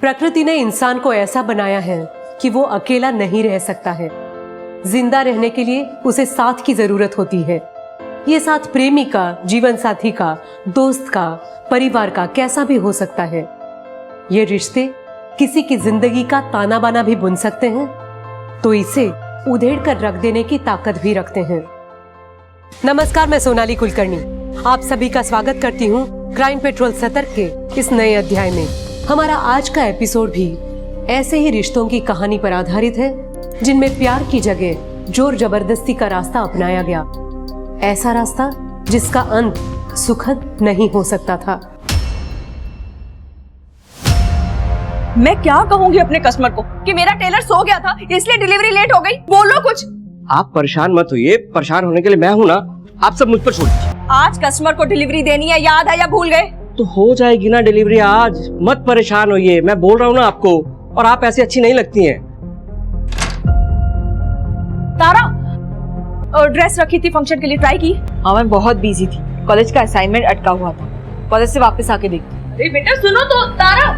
प्रकृति ने इंसान को ऐसा बनाया है कि वो अकेला नहीं रह सकता है। जिंदा रहने के लिए उसे साथ की जरूरत होती है। ये साथ प्रेमी का, जीवन साथी का, दोस्त का, परिवार का कैसा भी हो सकता है। ये रिश्ते किसी की जिंदगी का ताना बाना भी बुन सकते हैं, तो इसे उधेड़ कर रख देने की ताकत भी रखते हैं। नमस्कार, मैं सोनाली कुलकर्णी आप सभी का स्वागत करती हूँ क्राइम पेट्रोल सतर्क के इस नए अध्याय में। हमारा आज का एपिसोड भी ऐसे ही रिश्तों की कहानी पर आधारित है, जिनमें प्यार की जगह जोर जबरदस्ती का रास्ता अपनाया गया। ऐसा रास्ता जिसका अंत सुखद नहीं हो सकता था। मैं क्या कहूंगी अपने कस्टमर को कि मेरा टेलर सो गया था इसलिए डिलीवरी लेट हो गई। बोलो कुछ। आप परेशान मत होइए, परेशान होने के लिए मैं हूँ ना। आप सब मुझ पर छोड़ दीजिए। आज कस्टमर को डिलीवरी देनी है, याद है या भूल गए? तो हो जाएगी ना डिलीवरी आज, मत परेशान होइए। मैं बोल रहा हूँ ना आपको, और आप ऐसी अच्छी नहीं लगती हैं। तारा, ड्रेस रखी थी फंक्शन के लिए, ट्राई की? हाँ, मैं बहुत बिजी थी, कॉलेज का असाइनमेंट अटका हुआ था, कॉलेज से वापस आके देखती। अरे बेटा सुनो तो। तारा,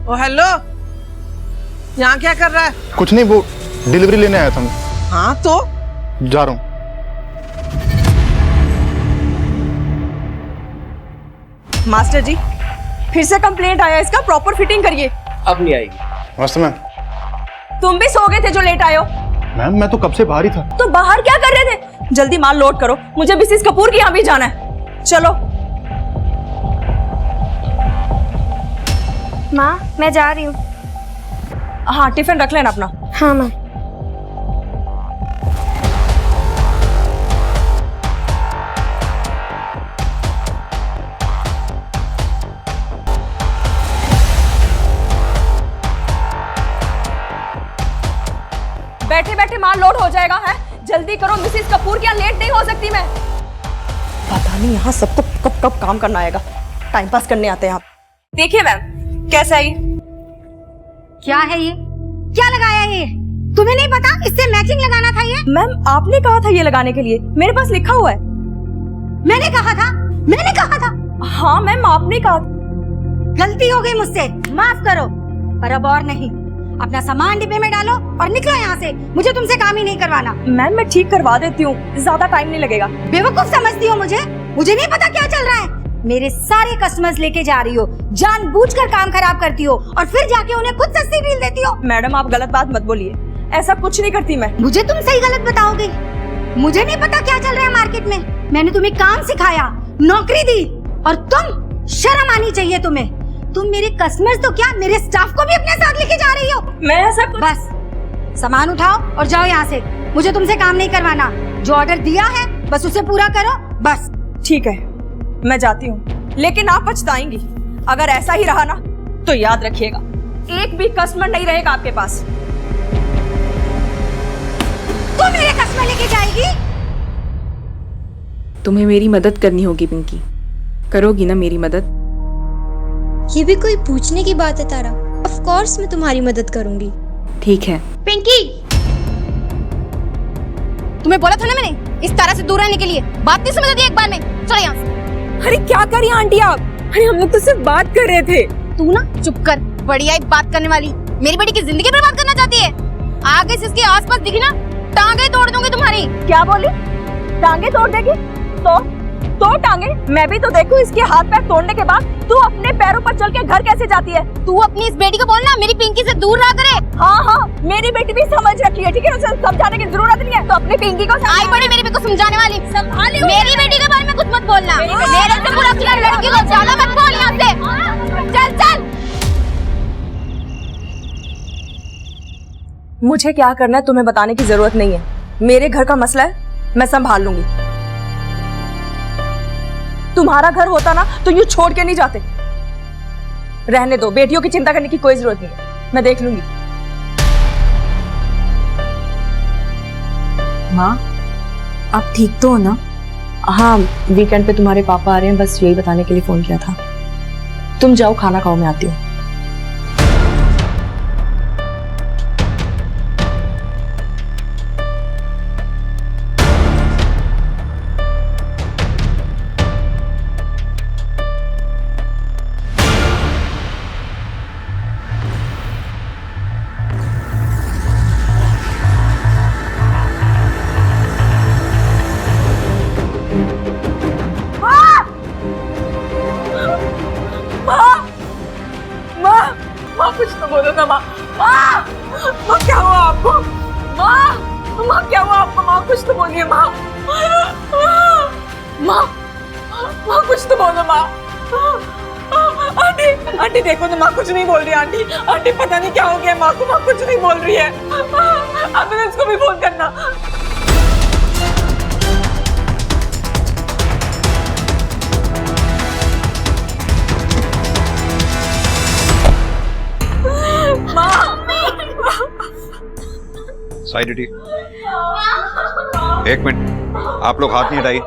ओ हेलो, यहाँ क्या कर रहा है? कुछ नहीं, वो डिलीवरी लेने आया था मैं। हाँ तो जा रहा हूँ। मास्टर जी फिर से कंप्लेंट आया इसका, प्रॉपर फिटिंग करिए। अब नहीं आएगी। नमस्ते मैम। तुम भी सो गए थे जो लेट आए हो? मैम मैं तो कब से बाहर ही था। तो बाहर क्या कर रहे थे? जल्दी माल लोड करो, मुझे मिसेस कपूर के यहाँ भी जाना है। चलो। माँ मैं जा रही हूँ। हाँ, टिफिन रख लेना अपना। हाँ माँ। बैठे बैठे माल लोड हो जाएगा है, जल्दी करो, मिसेस कपूर के यहाँ लेट नहीं हो सकती मैं। पता नहीं यहाँ सबको कब कब काम करना आएगा, टाइम पास करने आते हैं आप। देखिए मैम, कैसा है ये? क्या है ये? क्या लगाया ये? तुम्हें नहीं पता इससे मैचिंग लगाना था ये? मैम आपने कहा था ये लगाने के लिए, मेरे पास लिखा हुआ है। मैंने कहा था? मैंने कहा था? हाँ मैम आपने कहा। गलती हो गई मुझसे, माफ करो। पर अब और नहीं। अपना सामान डिब्बे में डालो और निकलो यहाँ से। मुझे तुमसे काम ही नहीं करवाना। मैम मैं ठीक करवा देती हूँ, ज्यादा टाइम नहीं लगेगा। बेवकूफ समझती हो मुझे? मुझे नहीं पता क्या चल रहा है। मेरे सारे कस्टमर्स लेके जा रही हो, जानबूझकर काम खराब करती हो और फिर जाके उन्हें खुद सस्ती डील देती हो। मैडम आप गलत बात मत बोलिए, ऐसा कुछ नहीं करती मैं। मुझे तुम सही गलत बताओगे? मुझे नहीं पता क्या चल रहा है मार्केट में। मैंने तुम्हें काम सिखाया, नौकरी दी, और तुम, शर्म आनी चाहिए तुम्हें। तुम मेरे कस्टमर्स तो क्या, मेरे स्टाफ को भी अपने साथ लेके जा रही हो। मैं ऐसा बस सामान उठाओ और जाओ यहाँ से। मुझे तुमसे काम नहीं करवाना। जो ऑर्डर दिया है बस उसे पूरा करो, बस। ठीक है, मैं जाती हूँ, लेकिन आप पछताएंगी। अगर ऐसा ही रहा ना तो याद रखिएगा, एक भी कस्टमर नहीं रहेगा आपके पास। तू मेरे कस्टमर लेके जाएगी? तुम्हें मेरी मदद करनी होगी पिंकी, करोगी ना मेरी मदद? ये भी कोई पूछने की बात है तारा? ऑफ कोर्स मैं तुम्हारी मदद करूंगी। ठीक है। पिंकी, तुम्हें बोला था ना मैंने इस तारा से दूर रहने के लिए। बात नहीं समझ रही एक बार में? चलो यहाँ से। अरे क्या कर रही हैं आंटी आप? अरे हम लोग तो सिर्फ बात कर रहे थे। तू ना चुप कर, बढ़िया एक बात करने वाली। मेरी बेटी की जिंदगी बर्बाद करना चाहती है। आगे से इसके आसपास दिखी ना, टांगे तोड़ दूंगी तुम्हारी। क्या बोली? टांगे तोड़ देगी? तो टांगे? मैं भी तो देखूं इसके हाथ पैर तोड़ने के बाद तू अपने पैरों पर चल के घर कैसे जाती है? तू अपनी इस बेटी को बोलना मेरी पिंकी से दूर रहा करे। हाँ, मेरी बेटी भी समझ रखी है, ठीक है? उसे समझाने की जरूरत नहीं है। तो अपनी पिंकी को आई बड़ी मेरी बेटी को समझाने वाली। संभाली। मेरी बेटी के बारे में कुछ मत बोलना। मेरे से बुरा किया लड़की को ज्यादा मत बोल यहाँ से। चल चल। मुझे क्या करना है तुम्हें बताने की जरूरत नहीं है। मेरे घर का मसला है, मैं संभाल लूंगी। तुम्हारा घर होता ना तो यूं छोड़ के नहीं जाते। रहने दो, बेटियों की चिंता करने की कोई जरूरत नहीं है, मैं देख लूंगी। माँ, आप ठीक तो हो ना? हाँ, वीकेंड पे तुम्हारे पापा आ रहे हैं, बस यही बताने के लिए फोन किया था। तुम जाओ, खाना खाओ, मैं आती हूँ। माँ कुछ तो बोलो ना माँ। माँ क्या हुआ आपको? माँ क्या हुआ आपको? माँ कुछ तो बोलिए माँ। माँ कुछ तो बोलो माँ। आंटी देखो ना, माँ कुछ नहीं बोल रही। आंटी पता नहीं क्या हो गया माँ को, माँ कुछ नहीं बोल रही है। एम्बुलेंस को भी फोन करना। साइड हटिए। एक मिनट, आप लोग हाथ नहीं हटाइए।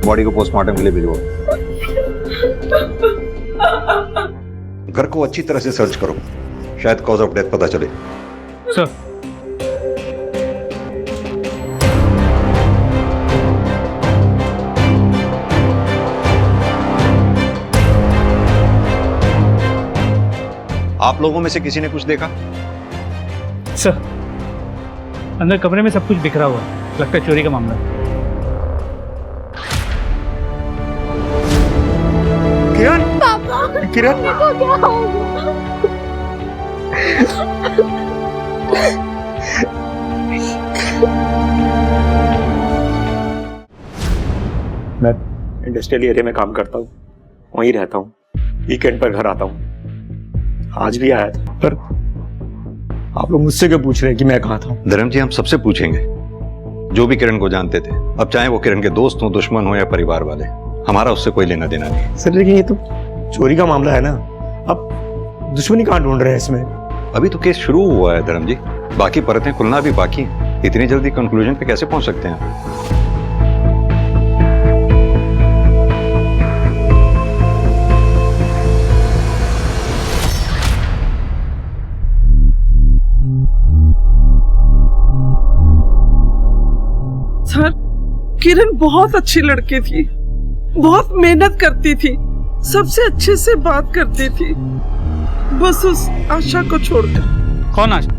बॉडी को पोस्टमार्टम के लिए भिजवाओ। घर को अच्छी तरह से सर्च करो, शायद कॉज ऑफ डेथ पता चले। सर। आप लोगों में से किसी ने कुछ देखा? सर, अंदर कमरे में सब कुछ बिखरा हुआ है, लगता है चोरी का मामला है। किरण, किरण, मैं इंडस्ट्रियल एरिया में काम करता हूँ, वहीं रहता हूँ, वीकेंड पर घर आता हूँ। आज भी आया था, पर आप लोग मुझसे क्यों पूछ रहे हैं कि मैं कहाँ था? धर्म जी, हम सबसे पूछेंगे जो भी किरण को जानते थे, अब चाहे वो किरण के दोस्त हो, दुश्मन हो या परिवार वाले, हमारा उससे कोई लेना देना नहीं। सर लेकिन ये तो चोरी का मामला है ना, अब दुश्मनी कहाँ ढूंढ रहे हैं इसमें? अभी तो केस शुरू हुआ है धर्म जी, बाकी परतें खुलना भी बाकी है। इतनी जल्दी कंक्लूजन पे कैसे पहुंच सकते हैं? सर, किरण बहुत अच्छी लड़की थी, बहुत मेहनत करती थी, सबसे अच्छे से बात करती थी, बस उस आशा को छोड़कर। कौन आशा?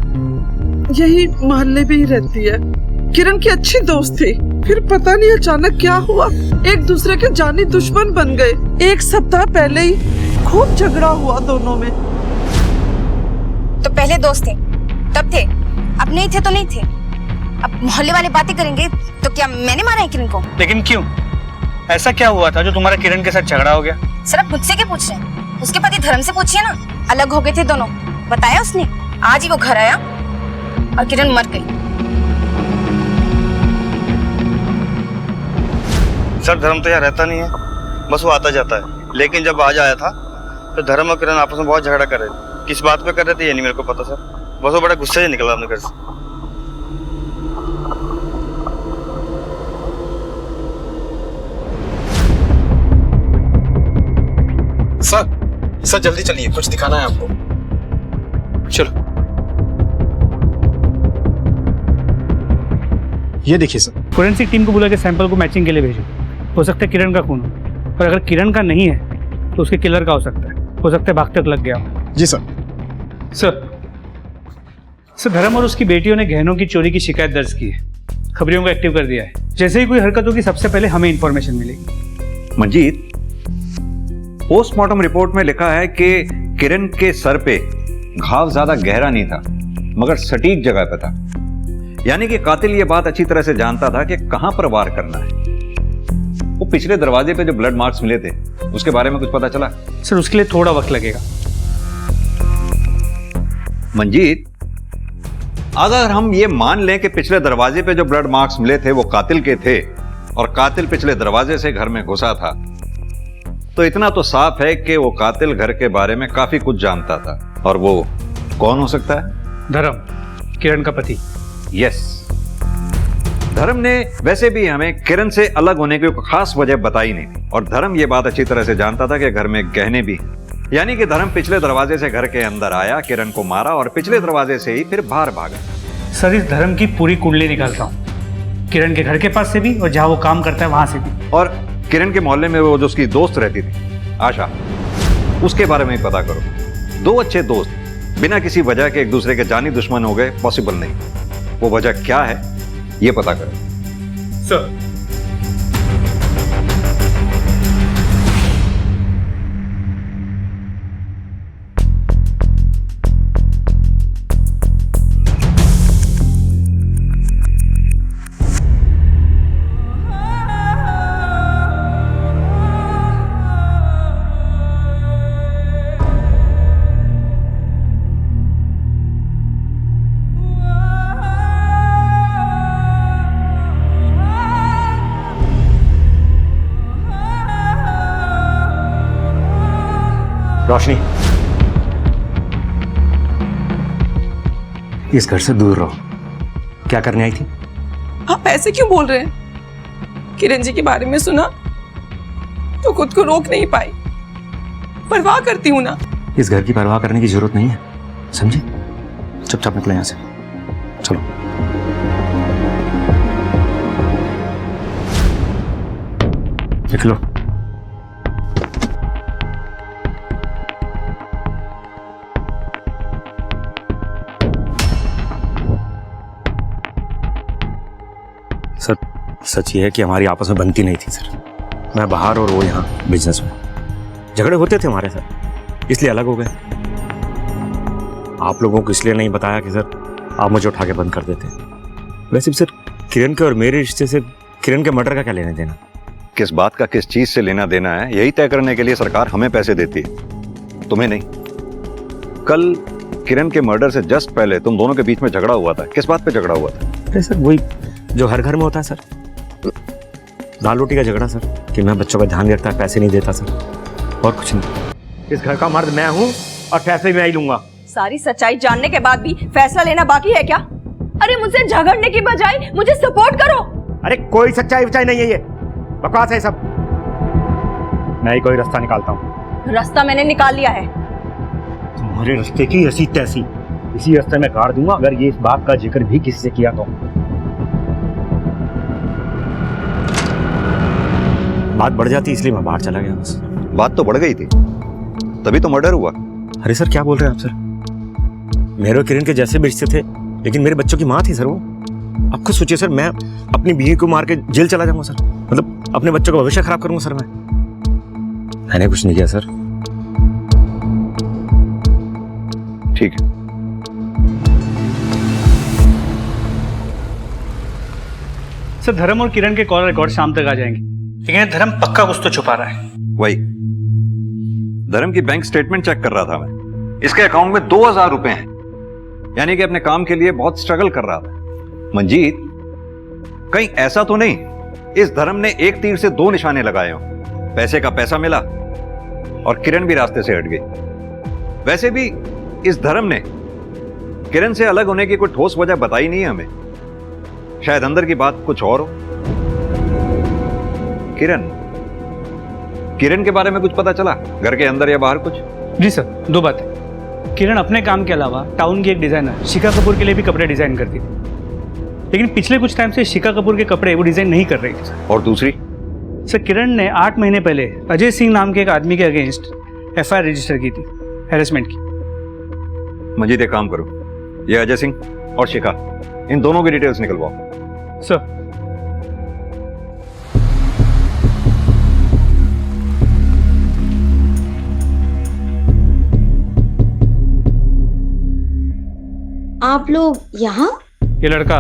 यही मोहल्ले में ही रहती है, किरण की अच्छी दोस्त थी। फिर पता नहीं अचानक क्या हुआ, एक दूसरे के जानी दुश्मन बन गए। एक सप्ताह पहले ही खूब झगड़ा हुआ दोनों में। तो पहले दोस्त थे, तब थे, अब नहीं थे तो नहीं थे। अब मोहल्ले वाले बातें करेंगे तो क्या मैंने मारा है किरण को? लेकिन क्यों? ऐसा क्या हुआ था जो तुम्हारा किरण के साथ झगड़ा हो गया? सर आप मुझसे क्या पूछ रहे हैं? उसके पति धर्म से पूछिए ना। अलग हो गए थे दोनों, बताया उसने। आज ही वो घर आया और किरण मर गई। सर धर्म तो यहाँ रहता नहीं है, बस वो आता जाता है। लेकिन जब आज आया था तो धर्म और किरण आपस में बहुत झगड़ा कर रहे थे। किस बात पे कर रहे थे ये नहीं मेरे को पता सर, बस वो बड़ा गुस्से से निकला अपने घर से। सर जल्दी चलिए, कुछ दिखाना है आपको। चलो। ये देखिए सर। फोरेंसिक टीम को बुला के सैंपल को मैचिंग के लिए भेजो। हो सकता है किरण का खून हो, और अगर किरण का नहीं है तो उसके किलर का हो सकता है भागते वक्त लग गया हो। जी सर। सर धर्म और उसकी बेटियों ने गहनों की चोरी की शिकायत दर्ज की है, खबरियों को एक्टिव कर दिया है। जैसे ही कोई हरकत होगी सबसे पहले हमें इंफॉर्मेशन मिलेगी। मंजीत, पोस्टमार्टम रिपोर्ट में लिखा है कि किरण के सर पे घाव ज्यादा गहरा नहीं था, मगर सटीक जगह पे था। यानी कि कातिल ये बात अच्छी तरह से जानता था कि कहां पर वार करना है। वो पिछले दरवाजे पे जो ब्लड मार्क्स मिले थे उसके बारे में कुछ पता चला? सर उसके लिए थोड़ा वक्त लगेगा। मंजीत, अगर हम ये मान लें कि पिछले दरवाजे पे जो ब्लड मार्क्स मिले थे वो कातिल के थे और कातिल पिछले दरवाजे से घर में घुसा था, तो इतना तो साफ है कि वो कातिल घर के बारे में काफी कुछ जानता था। और वो कौन हो सकता है? धर्म, किरण का पति। यस, धर्म ने वैसे भी हमें किरण से अलग होने की कोई खास वजह बताई नहीं थी। और धर्म ये बात अच्छी तरह से जानता था कि घर में गहने भी हैं। यानी कि धर्म पिछले दरवाजे से घर के अंदर आया, किरण को मारा और पिछले दरवाजे से ही फिर बाहर भागा। सर, इस धर्म की पूरी कुंडली निकालता हूँ, किरण के घर के पास से भी और जहाँ वो काम करता है वहां से भी। और किरण के मोहल्ले में वो जो उसकी दोस्त रहती थी आशा, उसके बारे में भी पता करो। 2 अच्छे दोस्त बिना किसी वजह के एक दूसरे के जानी दुश्मन हो गए, पॉसिबल नहीं। वो वजह क्या है ये पता करो। सर, रोशनी, इस घर से दूर रहो। क्या करने आई थी? आप ऐसे क्यों बोल रहे हैं? किरण जी के बारे में सुना तो खुद को रोक नहीं पाई। परवाह करती हूँ ना। इस घर की परवाह करने की जरूरत नहीं है, समझे? चुपचाप निकलो यहाँ से, चलो। निकलो। सर, सच ये है कि हमारी आपस में बनती नहीं थी सर। मैं बाहर और वो यहाँ बिजनेस में। झगड़े होते थे हमारे सर, इसलिए अलग हो गए। आप लोगों को इसलिए नहीं बताया कि सर आप मुझे उठा के बंद कर देते। वैसे भी सर, किरण के और मेरे रिश्ते से किरण के मर्डर का क्या लेना देना? किस बात का किस चीज से लेना देना है, यही तय करने के लिए सरकार हमें पैसे देती है, तुम्हें नहीं। कल किरण के मर्डर से जस्ट पहले तुम दोनों के बीच में झगड़ा हुआ था। किस बात पे झगड़ा हुआ था? अरे सर, वही जो हर घर में होता है सर, दाल रोटी का झगड़ा सर, कि मैं बच्चों का ध्यान रखता है, पैसे नहीं देता सर, और कुछ नहीं। इस घर का मर्द मैं हूँ और फैसले मैं ही लूंगा। सारी सच्चाई जानने के बाद भी फैसला लेना बाकी है क्या? अरे मुझसे झगड़ने की बजाय मुझे सपोर्ट करो। अरे कोई सच्चाई वच्चाई नहीं है, ये बकवास है सब। मैं ही कोई रास्ता निकालता हूँ। रास्ता मैंने निकाल लिया है। तुम्हारे रास्ते की ऐसी तैसी इसी रास्ते में काट दूंगा अगर ये इस बात का जिक्र भी किसी से किया तो। बात बढ़ जाती इसलिए मैं बाहर चला गया बस। बात तो बढ़ गई थी, तभी तो मर्डर हुआ। अरे सर, क्या बोल रहे हैं आप सर? मेरे और किरण के जैसे भी रिश्ते थे, लेकिन मेरे बच्चों की माँ थी सर वो। आप खुद सोचिए सर, मैं अपनी बीवी को मार के जेल चला जाऊंगा सर, मतलब अपने बच्चों का भविष्य खराब करूंगा सर। मैंने कुछ नहीं किया सर। ठीक है, सर धर्म और किरण के कॉल रिकॉर्ड शाम तक आ जाएंगे, लेकिन धर्म पक्का कुछ तो छुपा रहा है। वही धर्म की बैंक स्टेटमेंट चेक कर रहा था मैं। इसके अकाउंट में 2000 रुपए हैं, यानी कि अपने काम के लिए बहुत स्ट्रगल कर रहा था। मंजीत, कहीं ऐसा तो नहीं इस धर्म ने एक तीर से 2 निशाने लगाए हो? पैसे का पैसा मिला और किरण भी रास्ते से हट गई। वैसे भी इस धर्म ने किरण से अलग होने की कोई ठोस वजह बताई नहीं है हमें। शायद अंदर की बात कुछ और हो। किरण के बारे में कुछ पता चला, घर के अंदर या बाहर कुछ? जी सर, 2 बातें। किरण अपने काम के अलावा टाउन की एक डिजाइनर शिखा कपूर के लिए भी कपड़े डिजाइन करती थी, लेकिन पिछले कुछ टाइम से शिखा कपूर के कपड़े वो डिजाइन नहीं कर रही थी सर। और दूसरी? सर, किरण ने 8 महीने पहले अजय सिंह नाम के एक आदमी के अगेंस्ट FIR रजिस्टर की थी, हैरेसमेंट की। मंजीत, एक काम करो, ये अजय सिंह और शिखा, इन दोनों की डिटेल्स निकलवाओ। सर, आप लोग यहाँ? ये लड़का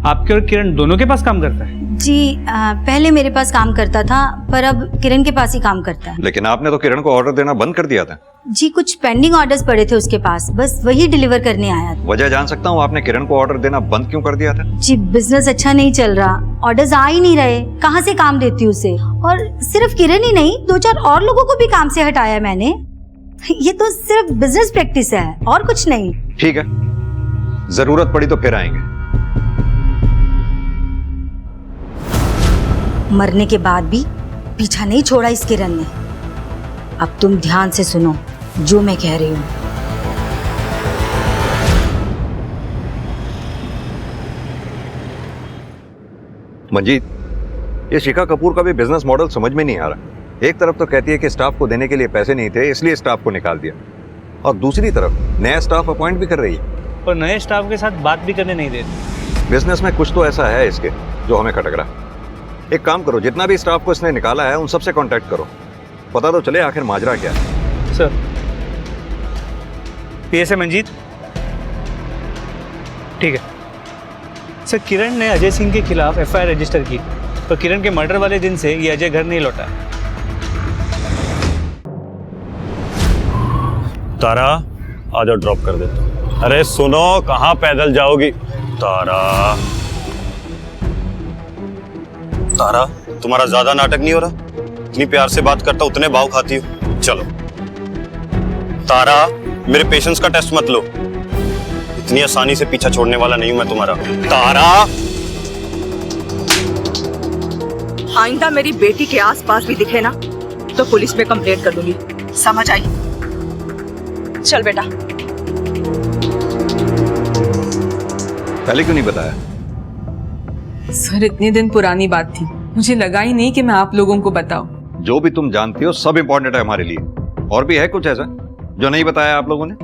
आपके और किरण दोनों के पास काम करता है। जी पहले मेरे पास काम करता था, पर अब किरण के पास ही काम करता है। लेकिन आपने तो किरण को ऑर्डर देना बंद कर दिया था। जी कुछ पेंडिंग ऑर्डर्स पड़े थे उसके पास, बस वही डिलीवर करने आया था। वजह जान सकता हूँ आपने किरण को ऑर्डर देना बंद क्यों कर दिया था? जी बिजनेस अच्छा नहीं चल रहा, ऑर्डर्स आ ही नहीं रहे, कहाँ से काम देती हूँ उसे। और सिर्फ किरण ही नहीं, 2-4 और लोगों को भी काम से हटाया मैंने। ये तो सिर्फ बिजनेस प्रैक्टिस है और कुछ नहीं। ठीक है, जरूरत पड़ी तो फिर आएंगे। मरने के बाद भी पीछा नहीं छोड़ा इस किरण ने। अब तुम ध्यान से सुनो जो मैं कह रही हूँ। मंजीत, ये शिखा कपूर का भी बिजनेस मॉडल समझ में नहीं आ रहा। एक तरफ तो कहती है कि स्टाफ को देने के लिए पैसे नहीं थे इसलिए स्टाफ को निकाल दिया, और दूसरी तरफ नया स्टाफ अपॉइंट भी कर रही है और नए स्टाफ के साथ बात भी करने नहीं देती। बिजनेस में कुछ तो ऐसा है इसके जो हमें खटक रहा। एक काम करो, जितना भी स्टाफ को इसने निकाला है उन सबसे कांटेक्ट करो, पता तो चले आखिर माजरा क्या है। Sir, PSA Manjeet. ठीक है सर, किरण ने अजय सिंह के खिलाफ एफआईआर रजिस्टर की, तो किरण के मर्डर वाले दिन से ये अजय घर नहीं लौटा। तारा आ जाओ, ड्रॉप कर देता हूं। अरे सुनो, कहाँ पैदल जाओगी? तारा तारा, तुम्हारा ज्यादा नाटक नहीं हो रहा? इतनी प्यार से बात करता उतने भाव खाती हो। चलो तारा, मेरे पेशेंस का टेस्ट मत लो, इतनी आसानी से पीछा छोड़ने वाला नहीं हूं मैं तुम्हारा। तारा, आइंदा मेरी बेटी के आसपास भी दिखे ना तो पुलिस में कंप्लेंट कर दूंगी, समझ आई? चल बेटा। पहले क्यों नहीं बताया? सर इतने दिन पुरानी बात थी, मुझे लगा ही नहीं कि मैं आप लोगों को बताऊं। जो भी तुम जानती हो सब इंपॉर्टेंट है हमारे लिए। और भी है कुछ ऐसा जो नहीं बताया आप लोगों ने?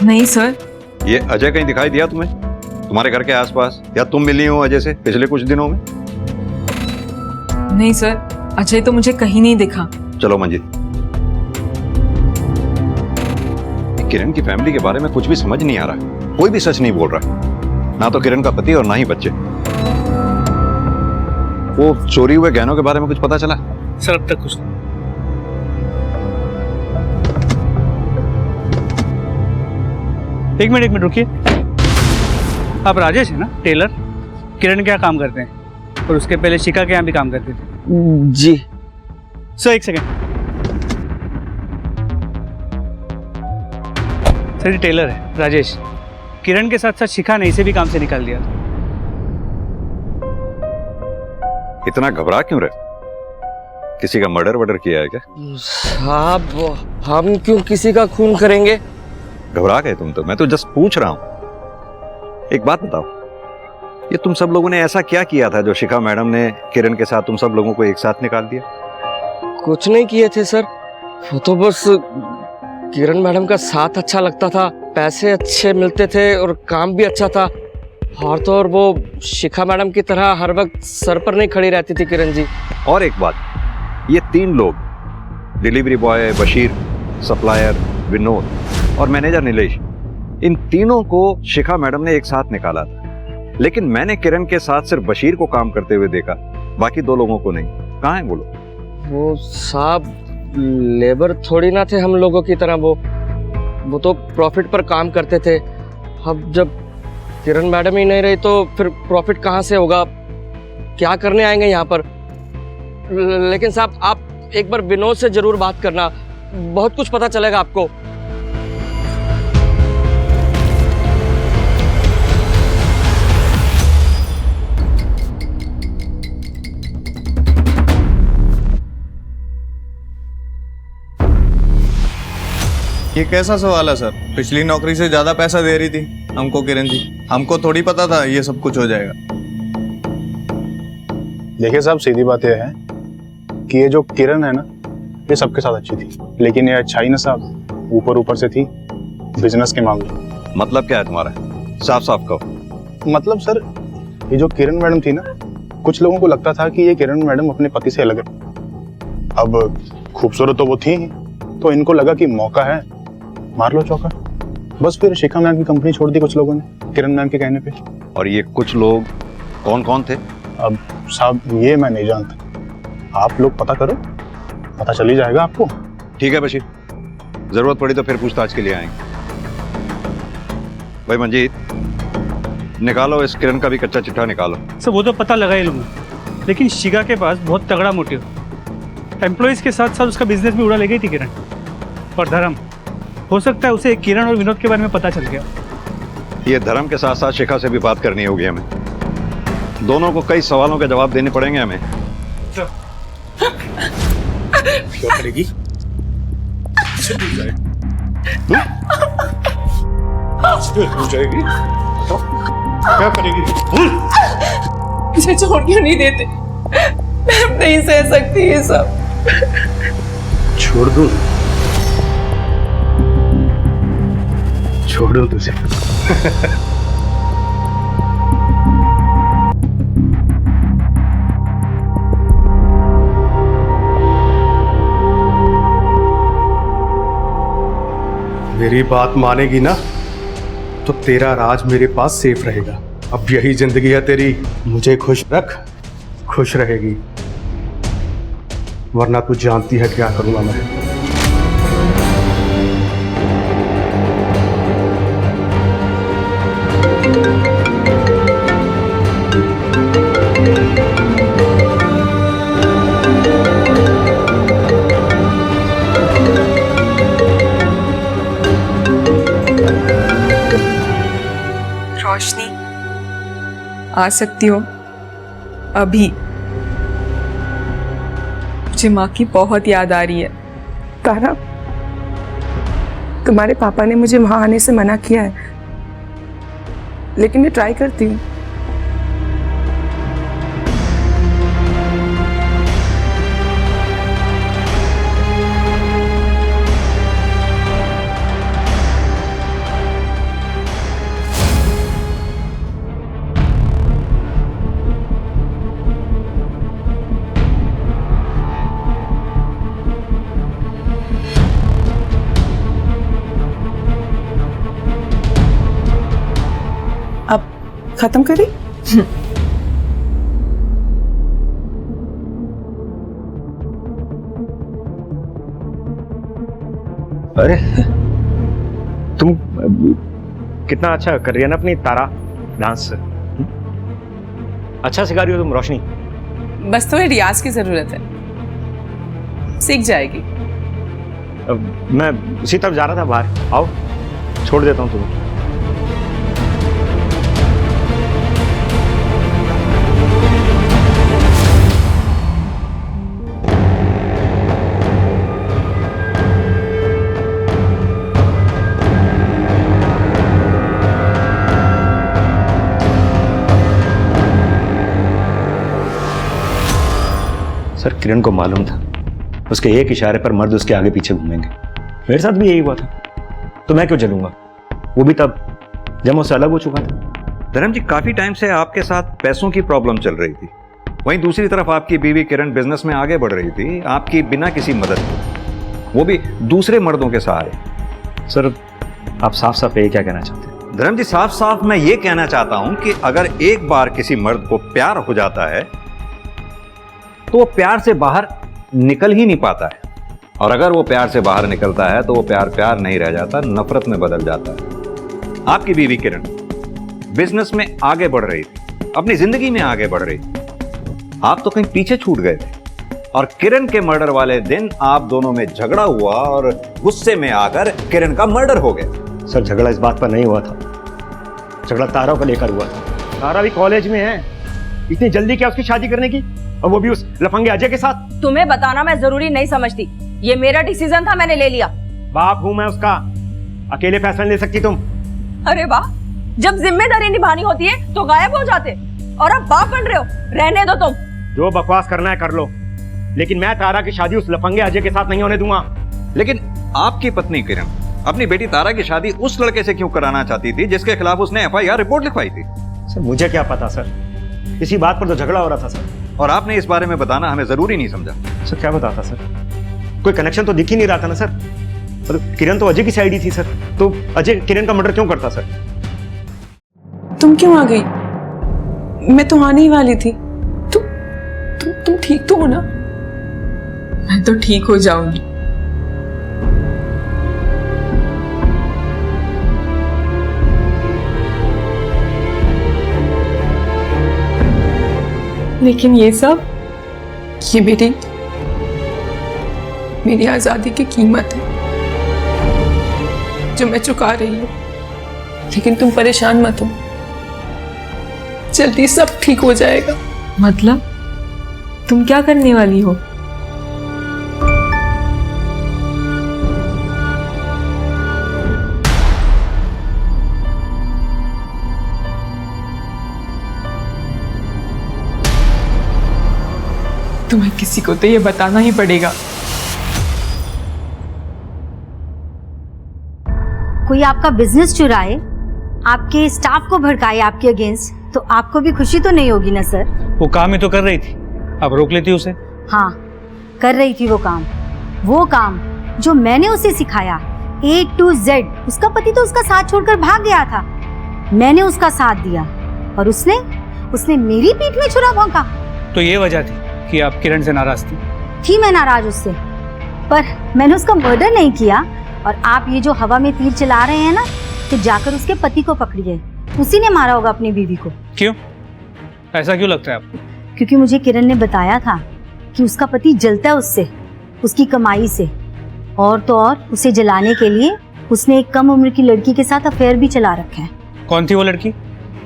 नहीं सर। ये अजय कहीं दिखाई दिया तुम्हें, तुम्हारे घर के आसपास, या तुम मिली हो अजय से पिछले कुछ दिनों में? नहीं सर, अजय तो मुझे कहीं नहीं दिखा। चलो मंजित, किरण की फैमिली के बारे में कुछ भी समझ नहीं आ रहा, कोई भी सच नहीं बोल रहा, ना तो किरण का पति और ना ही बच्चे। वो चोरी हुए गहनों के बारे में कुछ पता चला? सर अब तक कुछ। एक मिनट रुकिए। आप राजेश है ना, टेलर? किरण क्या काम करते हैं और उसके पहले शिखा के यहाँ भी काम करते थे? जी सर एक सेकेंड। सर ये टेलर है राजेश, किरण के साथ साथ शिखा ने इसे भी काम से निकाल दिया। इतना घबरा क्यों रहे? किसी का मर्डर किया है क्या? साहब, हम क्यों किसी का खून करेंगे? घबरा गए तुम तो, मैं तो जस्ट पूछ रहा हूं। एक बात बताओ, ये तुम सब लोगों ने ऐसा क्या किया था जो शिखा मैडम ने किरण के साथ तुम सब लोगों को एक साथ निकाल दिया? कुछ नहीं किए थे सर, वो तो बस किरण मैडम का साथ अच्छा लगता था, पैसे अच्छे मिलते थे और काम भी अच्छा था, और तो और वो शिखा मैडम की तरह हर वक्त सर पर नहीं खड़ी रहती थी किरण जी। और एक बात, ये 3 लोग, delivery boy Bashir, supplier Vinod और मैनेजर नीलेश, इन तीनों को शिखा मैडम ने एक साथ निकाला था, लेकिन मैंने किरण के साथ सिर्फ बशीर को काम करते हुए देखा, बाकी 2 लोगों को नहीं। कहाँ है बोलो? वो साहब लेबर थोड़ी ना थे हम लोगों की तरह, वो तो प्रॉफिट पर काम करते थे। अब जब किरण मैडम ही नहीं रही तो फिर प्रॉफिट कहाँ से होगा? क्या करने आएंगे यहाँ पर? लेकिन साहब आप एक बार विनोद से जरूर बात करना, बहुत कुछ पता चलेगा आपको। ये कैसा सवाल है सर? पिछली नौकरी से ज्यादा पैसा दे रही थी हमको किरण जी, हमको थोड़ी पता था ये सब कुछ हो जाएगा। देखिए साहब, सीधी बात यह है कि ये जो किरण है ना, ये सबके साथ अच्छी थी, लेकिन ये अच्छाई ना साहब ऊपर ऊपर से थी बिजनेस के मामले। मतलब क्या है तुम्हारा? साफ साफ कहो। मतलब सर, ये जो किरण मैडम थी ना, कुछ लोगों को लगता था कि ये किरण मैडम अपने पति से अलग है। अब खूबसूरत तो वो थी ही, तो इनको लगा कि मौका है मार लो चौका। बस फिर शिखा मैम की कंपनी छोड़ दी कुछ लोगों ने किरण मैम के कहने पे। और ये कुछ लोग कौन कौन थे? अब साहब ये मैं नहीं जानता, आप लोग पता करो, पता चल ही जाएगा आपको। ठीक है बशीर, जरूरत पड़ी तो फिर पूछताछ के लिए आएंगे। भाई मंजीत, निकालो इस किरण का भी कच्चा चिट्ठा निकालो। सर वो तो पता लगा ही लूंगा, लेकिन शिखा के पास बहुत तगड़ा मोटिव, एम्प्लॉयज के साथ साथ उसका बिजनेस भी उड़ा ले गई थी किरण। और धर्म, हो सकता है उसे किरण और विनोद के बारे में पता चल गया। ये धर्म के साथ साथ शिखा से भी बात करनी होगी हमें। दोनों को कई सवालों के जवाब देने पड़ेंगे हमें। क्या करेगी? क्या करेगी? मुझे छोड़ क्यों नहीं देते? मैं अब नहीं सह सकती ये सब। छोड़ दूं? छोड़ दूं तुझे? मेरी बात मानेगी ना तो तेरा राज मेरे पास सेफ रहेगा। अब यही जिंदगी है तेरी, मुझे खुश रख, खुश रहेगी, वरना तू जानती है क्या करूंगा मैं। रोशनी, आ सकती हो अभी? मुझे माँ की बहुत याद आ रही है। तारा, तुम्हारे पापा ने मुझे वहां आने से मना किया है, लेकिन मैं ट्राई करती हूँ। खत्म करी? अरे तुम कितना अच्छा कर रही है ना अपनी तारा डांस। अच्छा सिखा रही हो तुम रोशनी। बस थोड़ी रियाज की जरूरत है, सीख जाएगी। मैं उसी तरफ जा रहा था बाहर, आओ छोड़ देता हूँ तुम्हें। सर किरण को मालूम था उसके एक इशारे पर मर्द उसके आगे पीछे घूमेंगे। मेरे साथ भी यही हुआ था, तो मैं क्यों चलूंगा? वो भी तब जब मैं उससे अलग हो चुका था। धर्म जी, काफी टाइम से आपके साथ पैसों की प्रॉब्लम चल रही थी, वहीं दूसरी तरफ आपकी बीवी किरण बिजनेस में आगे बढ़ रही थी, आपकी बिना किसी मदद के, वो भी दूसरे मर्दों के सहारे। सर आप साफ साफ ये क्या कहना चाहते हैं? धर्म जी, साफ साफ मैं ये कहना चाहता हूं कि अगर एक बार किसी मर्द को प्यार हो जाता है तो वो प्यार से बाहर निकल ही नहीं पाता है, और अगर वो प्यार से बाहर निकलता है तो वो प्यार प्यार नहीं रह जाता, नफरत में बदल जाता है। आपकी बीवी किरण बिजनेस में आगे बढ़ रही थी, अपनी जिंदगी में आगे बढ़ रही थी, आप तो कहीं पीछे छूट गए थे, और किरण के मर्डर वाले दिन आप दोनों में झगड़ा हुआ और गुस्से में आकर किरण का मर्डर हो गया। सर झगड़ा इस बात पर नहीं हुआ था, झगड़ा तारा को लेकर हुआ था। तारा भी कॉलेज में है, इतनी जल्दी क्या उसकी शादी करने की, और वो भी उस लफंगे अजय के साथ? तुम्हें बताना मैं जरूरी नहीं समझती, ये मेरा डिसीजन था, मैंने ले लिया। बाप हूं मैं उसका, अकेले फैसला ले सकती तुम? अरे वाह, जब जिम्मेदारी निभानी होती है तो गायब हो जाते, और अब बाप बन रहे हो। रहने दो तुम, जो बकवास करना है कर लो, लेकिन मैं तारा की शादी उस लफंगे अजय के साथ नहीं होने दूंगा। लेकिन आपकी पत्नी किरण अपनी बेटी तारा की शादी उस लड़के से क्यों कराना चाहती थी जिसके खिलाफ उसने FIR रिपोर्ट लिखवाई थी? सर मुझे क्या पता सर, इसी बात पर तो झगड़ा हो रहा था सर। और आपने इस बारे में बताना हमें जरूरी नहीं समझा। सर क्या बताता सर, कोई कनेक्शन तो दिख ही नहीं रहा था ना सर। और किरण तो अजय की साइड ही थी सर, तो अजय किरण का मर्डर क्यों करता सर? तुम क्यों आ गई? मैं तो आने ही वाली थी। तुम ठीक तो हो ना? मैं तो ठीक हो जाऊंगी। लेकिन ये सब, ये मेरी आजादी की कीमत है जो मैं चुका रही हूँ। लेकिन तुम परेशान मत हो, जल्दी सब ठीक हो जाएगा। मतलब तुम क्या करने वाली हो? तुम्हें किसी को तो ये बताना ही पड़ेगा। कोई आपका बिजनेस चुराए, आपके स्टाफ को भड़काए आपके अगेंस्ट, तो आपको भी खुशी तो नहीं होगी ना सर? वो काम ही तो कर रही थी, अब रोक लेती उसे। हाँ, कर रही थी वो काम जो मैंने उसे सिखाया A to Z। उसका पति तो उसका साथ छोड़कर भाग गया था, मैंने उसका साथ दिया और उसने मेरी पीठ में छुरा भोंका। तो ये वजह थी कि आप किरण से नाराज थी? मैं नाराज उससे, पर मैंने उसका मर्डर नहीं किया। और आप ये जो हवा में तीर चला रहे हैं ना, तो जाकर उसके पति को पकड़िए, उसी ने मारा होगा अपनी बीवी को। क्यों? ऐसा क्यों लगता है आपको? क्योंकि मुझे किरण ने बताया था कि उसका पति जलता है उससे, उसकी कमाई से, और तो और उसे जलाने के लिए उसने एक कम उम्र की लड़की के साथ अफेयर भी चला रखा है। कौन थी वो लड़की?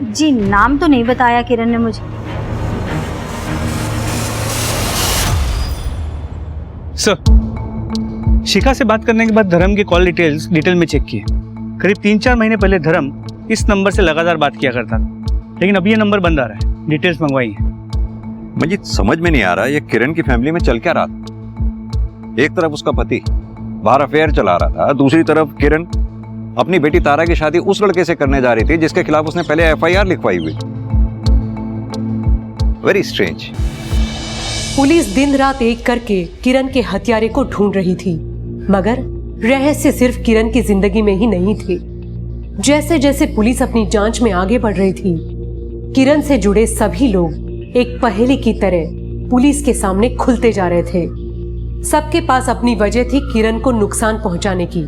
जी नाम तो नहीं बताया किरण ने मुझे। सर, शिखा से बात करने के बाद धर्म की कॉल डिटेल में चेक किए। करीब 3-4 महीने पहले धर्म इस नंबर से लगातार बात किया करता था, लेकिन अभी ये नंबर बंद आ रहा है। डिटेल्स मंगवाई है। मुझे समझ में नहीं आ रहा ये किरण की फैमिली में चल क्या रहा था। एक तरफ उसका पति बाहर अफेयर चला रहा था, दूसरी तरफ किरण अपनी बेटी तारा की शादी उस लड़के से करने जा रही थी जिसके खिलाफ उसने पहले FIR लिखवाई हुई। Very strange. पुलिस दिन रात एक करके किरण के हत्यारे को ढूंढ रही थी, मगर रहस्य सिर्फ किरण की जिंदगी में ही नहीं थे। जैसे जैसे पुलिस अपनी जांच में आगे बढ़ रही थी, किरण से जुड़े सभी लोग एक पहेली की तरह पुलिस के सामने खुलते जा रहे थे। सबके पास अपनी वजह थी किरण को नुकसान पहुंचाने की,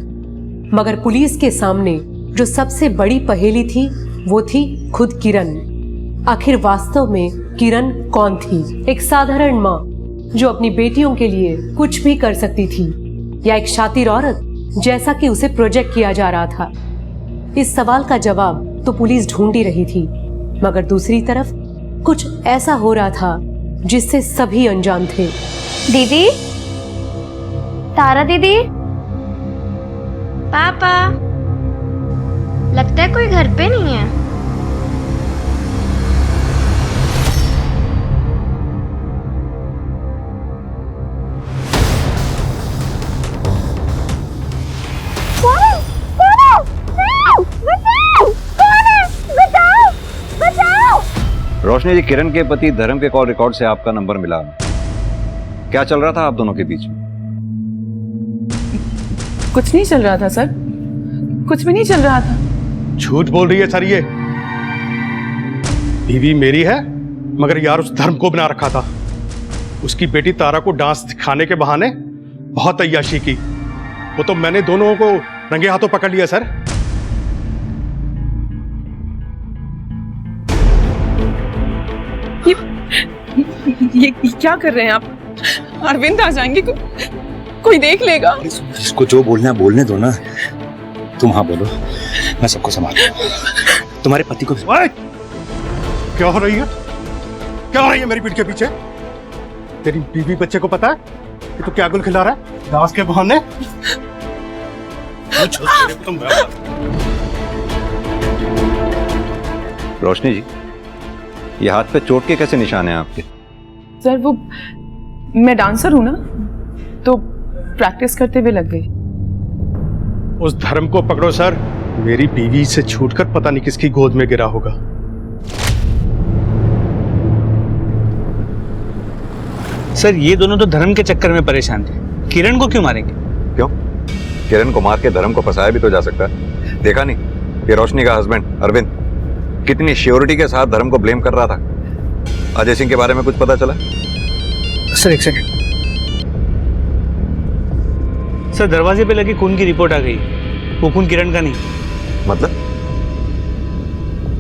मगर पुलिस के सामने जो सबसे बड़ी पहेली थी वो थी खुद किरण। आखिर वास्तव में किरण कौन थी? एक साधारण माँ जो अपनी बेटियों के लिए कुछ भी कर सकती थी, या एक शातिर औरत जैसा कि उसे प्रोजेक्ट किया जा रहा था? इस सवाल का जवाब तो पुलिस ढूंढ ही रही थी, मगर दूसरी तरफ कुछ ऐसा हो रहा था जिससे सभी अनजान थे। दीदी, तारा दीदी, पापा, लगता है कोई घर पे नहीं है। रोशनी जी, किरण के पति धर्म के कॉल रिकॉर्ड से आपका नंबर मिला। क्या चल रहा था आप दोनों के बीच में? कुछ नहीं चल रहा था सर, कुछ भी नहीं चल रहा था। झूठ बोल रही है सर, ये बीवी मेरी है, मगर यार उस धर्म को बना रखा था। उसकी बेटी तारा को डांस दिखाने के बहाने बहुत अय्याशी की। वो तो मैंने दोनों को रंगे हाथों पकड़ लिया सर। ये क्या कर रहे हैं आप? अरविंद आ जाएंगे, कोई देख लेगा। इसको जो बोलना है बोलने दो ना। तुम हाँ बोलो, मैं सबको संभाल लूंगा। तुम्हारे पति को क्या हो रही है? क्या हो रही है मेरी पीठ के पीछे? तेरी बीवी बच्चे को पता है कि तू क्या गुल खिला रहा है दास के बहाने? रोशनी जी, ये हाथ पे चोट के कैसे निशान हैं आपके? सर वो मैं डांसर हूं ना, तो प्रैक्टिस करते हुए लग गई। उस धर्म को पकड़ो सर, मेरी बीवी से छूटकर पता नहीं किसकी गोद में गिरा होगा। सर, ये दोनों तो धर्म के चक्कर में परेशान थे। किरण को क्यों मारेंगे? क्यों? किरण को मार के धर्म को फंसाया भी तो जा सकता है। देखा नहीं कि रोशनी का हस्बैंड अरविंद कितनी श्योरिटी के साथ धर्म को ब्लेम कर रहा था। अजय सिंह के बारे में कुछ पता चला? सर एक सेकंड। सर दरवाजे पे लगी खून की रिपोर्ट आ गई। वो खून किरण का नहीं। मतलब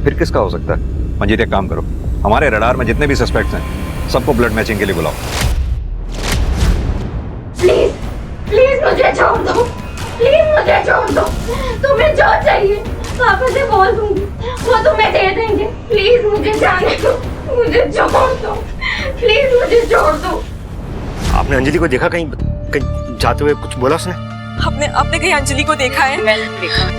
फिर किसका हो सकता है? मंजीत एक काम करो, हमारे रडार में जितने भी सस्पेक्ट्स हैं सबको ब्लड मैचिंग के लिए बुलाओ। प्लीज प्लीज मुझे छोड़ दो, प्लीज मुझे छोड़ दो। तुम्हें जो चाहिए पापा से बोल दूंगी, वो तुम्हें दे देंगे। प्लीज मुझे जाने दो, मुझे छोड़ दो, प्लीज मुझे छोड़ दो। आपने अंजलि को देखा कहीं कहीं जाते हुए? कुछ बोला उसने? आपने कहीं अंजलि को देखा है? मैंने देखा।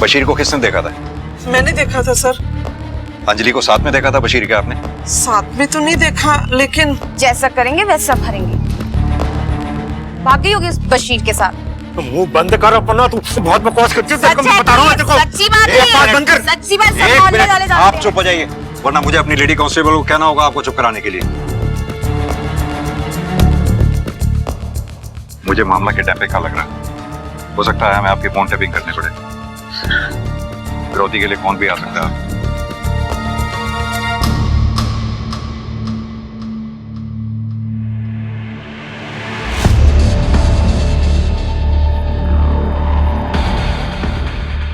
बशीर को किसने देखा था? मैंने देखा था सर। अंजलि को साथ में देखा था बशीर के आपने? साथ में तो नहीं देखा, लेकिन जैसा करेंगे वैसा भरेंगे। भागी होगी उस बशीर के साथ। तो मुंह बंद कर अपना, तू बहुत बकवास करती है। तेरे को मैं बता रहा हूं, देखो सच्ची बात एक बात बंद कर। सच्ची बात। एक मिनट, आप चुप हो जाइए वरना मुझे अपनी लेडी कांस्टेबल को कहना होगा आपको चुप कराने के लिए। मुझे मामला किडनैपिंग का लग रहा है। हो सकता है हमें आपकी फोन टैपिंग करने पड़े। फिरौती के लिए कौन भी आ सकता है।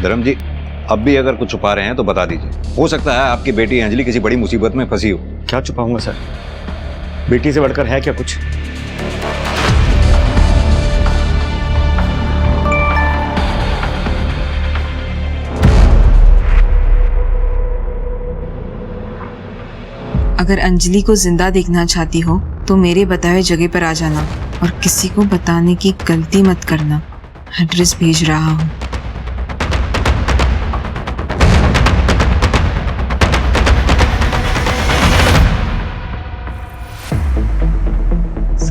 धर्म जी, अब भी अगर कुछ छुपा रहे हैं तो बता दीजिए। हो सकता है आपकी बेटी अंजलि किसी बड़ी मुसीबत में फंसी हो। क्या छुपाऊंगा सर? बेटी से बढ़कर है क्या कुछ? अगर अंजलि को जिंदा देखना चाहती हो तो मेरे बताए जगह पर आ जाना और किसी को बताने की गलती मत करना। एड्रेस भेज रहा हूँ।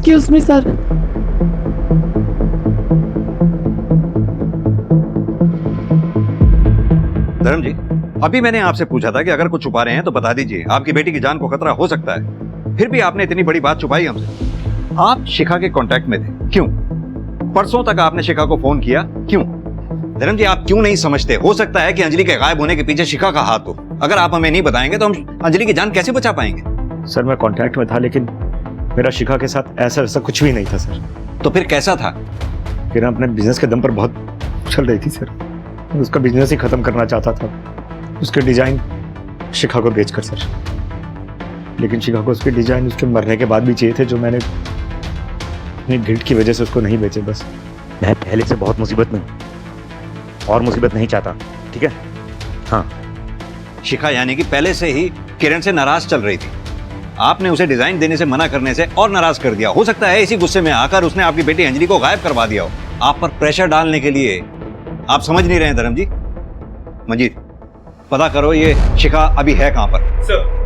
Excuse me, sir. धर्म जी, अभी मैंने आपसे पूछा था कि अगर कुछ छुपा रहे हैं तो बता दीजिए, आपकी बेटी की जान को खतरा हो सकता है। फिर भी आपने इतनी बड़ी बात छुपाई हमसे। आप शिखा के कांटेक्ट में थे, क्यों? परसों तक आपने शिखा को फोन किया, क्यों? धर्म जी, आप क्यों नहीं समझते? हो सकता है कि अंजलि के गायब होने के पीछे शिखा का हाथ हो। अगर आप हमें नहीं बताएंगे तो हम अंजलि की जान कैसे बचा पाएंगे? सर मैं कांटेक्ट में था, लेकिन मेरा शिखा के साथ ऐसा कुछ भी नहीं था सर। तो फिर कैसा था? किरण अपने बिजनेस के दम पर बहुत उछल रही थी सर। मैं उसका बिजनेस ही खत्म करना चाहता था, उसके डिजाइन शिखा को बेचकर सर। लेकिन शिखा को उसके डिजाइन उसके मरने के बाद भी चाहिए थे, जो मैंने अपनी गिल्ट की वजह से उसको नहीं बेचे। बस मैं पहले से बहुत मुसीबत में और मुसीबत नहीं चाहता, ठीक है? हाँ। शिखा यानी कि पहले से ही किरण से नाराज चल रही थी। आपने उसे डिजाइन देने से मना करने से और नाराज कर दिया। हो सकता है इसी गुस्से में आकर उसने आपकी बेटी अंजलि को गायब करवा दिया हो, आप पर प्रेशर डालने के लिए। आप समझ नहीं रहे हैं धर्म जी। मंजीत, पता करो ये शिखा अभी है कहां पर। सर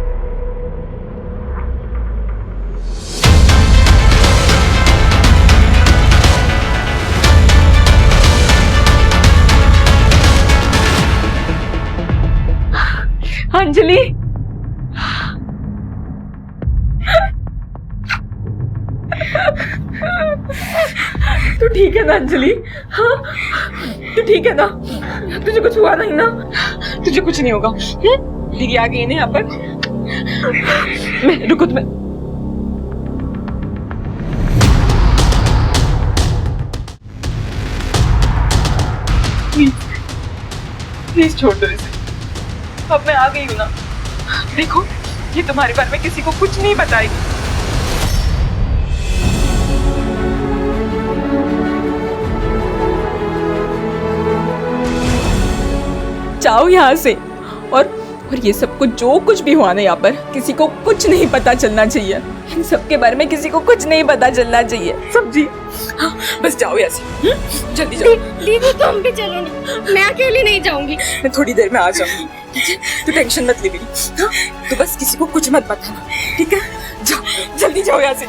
अंजलि, तू ठीक है ना अंजलि? हाँ तू ठीक है ना? तुझे कुछ हुआ नहीं ना? तुझे कुछ नहीं होगा। दीदी आ गई ना यहाँ पर। मैं रुको, तुम्हें प्लीज छोड़ दो इसे। अब मैं आ गई हूँ ना। देखो ये तुम्हारे बारे में किसी को कुछ नहीं बताएगी। जाओ यहाँ से। और ये सब कुछ जो कुछ भी हुआ ना यहाँ पर, किसी को कुछ नहीं पता चलना चाहिए। इन सब के बारे में किसी को कुछ नहीं पता चलना चाहिए। समझी? हाँ, बस जाओ यहाँ से। जल्दी जाओ। दीदी तुम भी चलो ना, मैं अकेली नहीं जाऊंगी। मैं थोड़ी देर में आ जाऊंगी, ठीक है? तू टेंशन मत ले मेरी। हाँ? तो बस किसी को कुछ मत बताना, ठीक है? जाओ, जल्दी जाओ यहाँ से।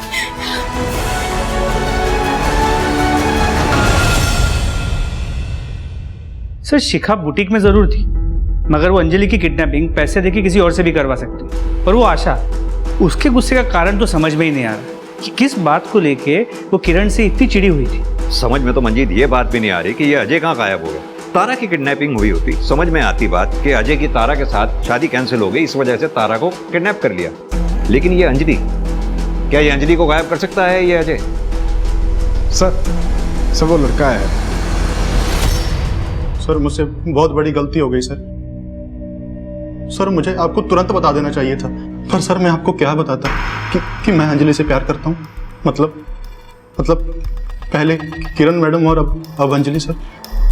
सर शिखा बुटीक में जरूर थी, मगर वो अंजलि की किडनैपिंग पैसे देके किसी और से भी करवा सकती। और वो आशा उसके गुस्से का कारण तो समझ में ही नहीं आ रहा कि किस बात को लेके वो किरण से इतनी चिड़ी हुई थी। समझ में तो मंजीत ये बात भी नहीं आ रही कि ये अजय कहाँ गायब हो गया। तारा की किडनैपिंग हुई होती, समझ में आती बात कि अजय की तारा के साथ शादी कैंसिल हो गई, इस वजह से तारा को किडनैप कर लिया। लेकिन ये अंजलि, क्या ये अंजलि को गायब कर सकता है ये अजय? सर वो लड़का है सर, मुझसे बहुत बड़ी गलती हो गई सर, मुझे आपको तुरंत बता देना चाहिए था। पर सर मैं आपको क्या बताता कि मैं अंजलि से प्यार करता हूँ। मतलब पहले किरण मैडम और अब अंजलि सर।